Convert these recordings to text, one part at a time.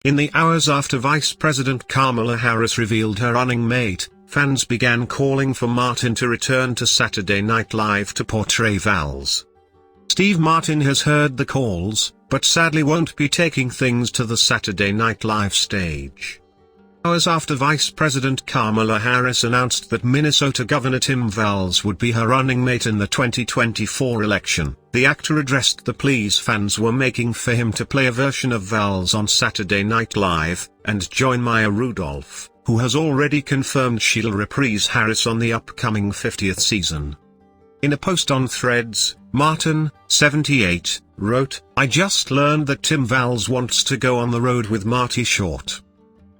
In the hours after Vice President Kamala Harris revealed her running mate, fans began calling for Martin to return to Saturday Night Live to portray Walz. Steve Martin has heard the calls, but sadly won't be taking things to the Saturday Night Live stage. Hours after Vice President Kamala Harris announced that Minnesota Governor Tim Walz would be her running mate in the 2024 election, the actor addressed the pleas fans were making for him to play a version of Walz on Saturday Night Live, and join Maya Rudolph, who has already confirmed she'll reprise Harris on the upcoming 50th season. In a post on Threads, Martin, 78, wrote, "I just learned that Tim Walz wants to go on the road with Marty Short."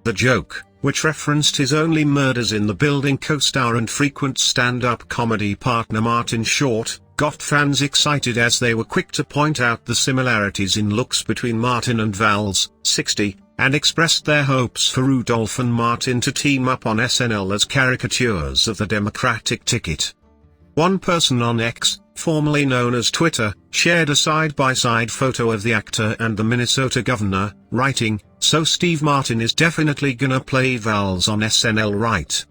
The joke, which referenced his Only Murders in the Building co-star and frequent stand-up comedy partner Martin Short, got fans excited as they were quick to point out the similarities in looks between Martin and Walz, 60, and expressed their hopes for Rudolph and Martin to team up on SNL as caricatures of the Democratic ticket. One person on X, formerly known as Twitter, shared a side-by-side photo of the actor and the Minnesota governor, writing, "So Steve Martin is definitely gonna play Walz on SNL, right?"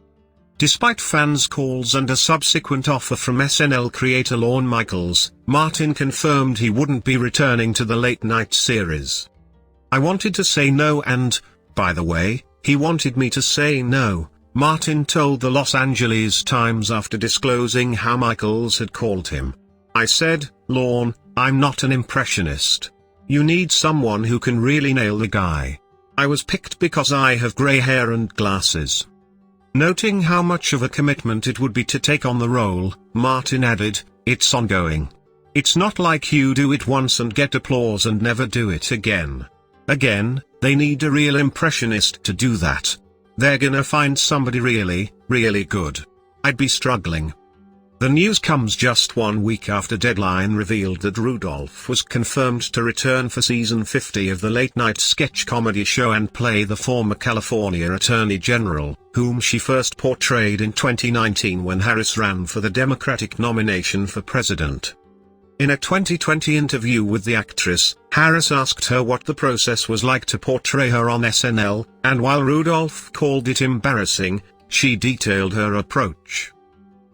Despite fans' calls and a subsequent offer from SNL creator Lorne Michaels, Martin confirmed he wouldn't be returning to the late-night series. "I wanted to say no and, by the way, he wanted me to say no," Martin told the Los Angeles Times after disclosing how Michaels had called him. "I said, Lorne, I'm not an impressionist. You need someone who can really nail the guy. I was picked because I have gray hair and glasses." Noting how much of a commitment it would be to take on the role, Martin added, "It's ongoing. It's not like you do it once and get applause and never do it again. They need a real impressionist to do that. They're gonna find somebody really, really good. I'd be struggling." The news comes just 1 week after Deadline revealed that Rudolph was confirmed to return for season 50 of the late-night sketch comedy show and play the former California Attorney General, whom she first portrayed in 2019 when Harris ran for the Democratic nomination for president. In a 2020 interview with the actress, Harris asked her what the process was like to portray her on SNL, and while Rudolph called it embarrassing, she detailed her approach.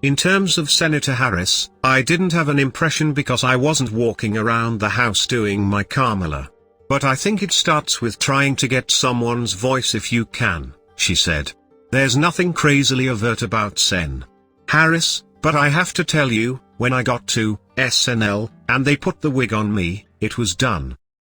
"In terms of Senator Harris, I didn't have an impression because I wasn't walking around the house doing my Kamala. But I think it starts with trying to get someone's voice if you can," she said. "There's nothing crazily overt about Sen. Harris, but I have to tell you, when I got to SNL, and they put the wig on me, it was done.